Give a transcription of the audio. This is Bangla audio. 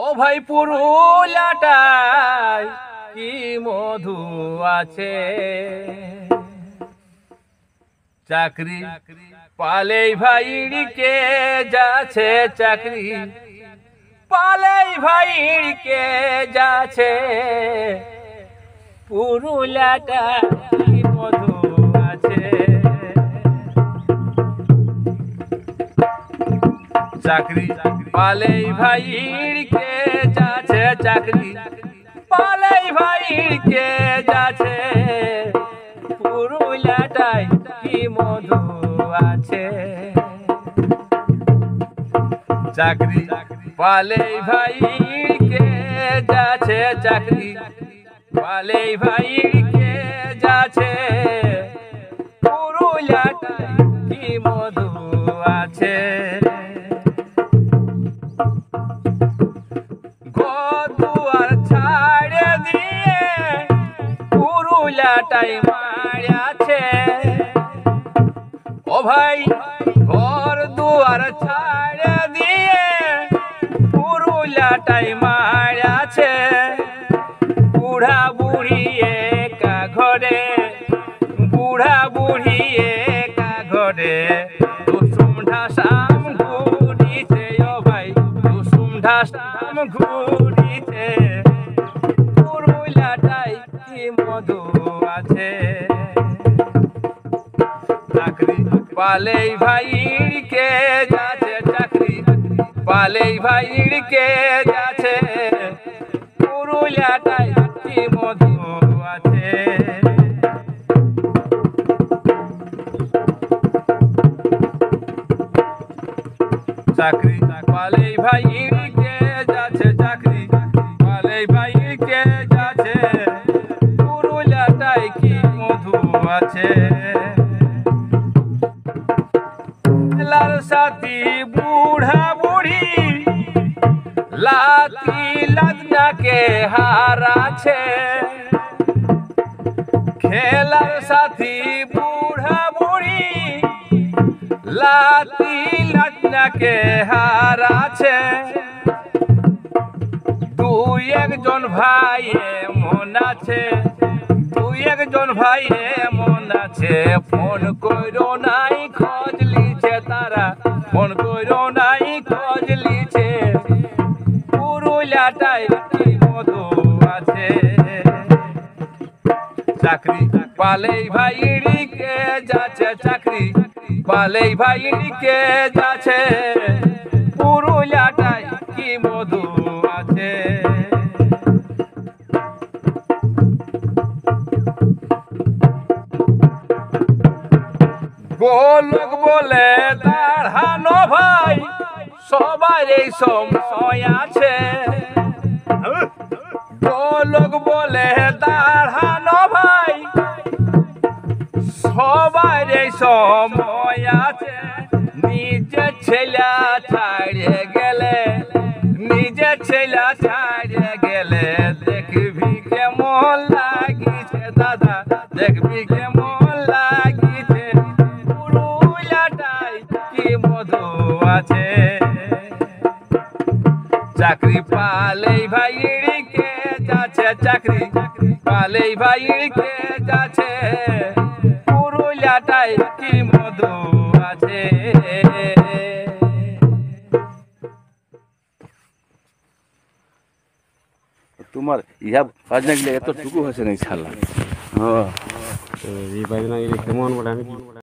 ও ভাই পুরুলিয়াটায় কি মধু আছে, চাকরি পালেই ভাইড়িকে যাচ্ছে, চাকরি পালেই ভাইড়িকে যাচ্ছে, পুরুলিয়াটায় কি মধু আছে। চাকরি পালেই ভাইড়িকে যাচ্ছে, চাকরি পালেই ভাইড়িকে যাচ্ছে, পুরুলিয়াটায় কি মধু আছে। চাকরি পালেই ভাইড়িকে যাচ্ছে, চাকরি পালেই ভাইড়িকে যাচ্ছে, পুরুলিয়াটায় কি মধু আছে। ঘর-দুয়ার ছাড়ে দিয়ে পুরুলিয়াটায় মারিয়াছে, ও ভাই ঘর-দুয়ার ছাড়ে দিয়ে পুরুলিয়াটায় মারিয়াছে, বুড়া বুড়ি একা ঘরে, বুড়া বুড়ি একা ঘরে, কুসুম ঢাসাম ঘুরিছে, ও ভাই কুসুম ঢাসাম ঘুরিছে, পুরুলিয়াটায় কি মধু আছে। চাকরি পালেই ভাইড়িকে যাচ্ছে, চাকরি পালেই ভাইড়িকে যাচ্ছে, পুরুলিয়াটায় কি মধু আছে। চাকরি পালেই ভাইড়িকে যাচ্ছে, চাকরি পালেই ভাইড়িকে যাচ্ছে, পুরুলিয়াটায় কি মধু আছে। খেলার সাথী বুড়া বুড়ি লাতি লাদনাকে হারাছে, খেলার সাথী বুড়া বুড়ি লাতি লাদনাকে হারাছে, দুই একজন ভাই এমন আছে, দুই একজন ভাই এমন আছে, ফোন কইরো নাই খোঁজ লিছে তারা, ফোন কইরো নাই খোঁজ লিছে, পুরুলিয়াটায় কি মধু আছে। চাকরি পালেই ভাইড়িকে যাচ্ছে, চাকরি পালেই ভাইড়িকে যাচ্ছে, পুরুলিয়াটায় কি মধু আছে। গোলক বলে দাঁড়ানো ভাই, সবার এই সময় আছে, গোলক বলে দাঁড়ানো ভাই, সবার এই সময় আছে, নিজের ছেলে ছাড়িয়ে গেলে, নিজের ছেলে ছাড়িয়ে গেলে, দেখবি কেমন লাগিছে দাদা, দেখবি কেমন লাগিছে, পুরুলিয়াটায় কি মধু আছে। চাকরি পালেই ভাইড়িকে যাচ্ছে, চাকরি পালেই ভাইড়িকে যাচ্ছে, পুরুলিয়াটায় কি মধু আছে। তোমার ইহা বাজনা গেলে এতটুকু হয়েছে না ছাড়লাম। এই বাজনা কেমন বলে আমি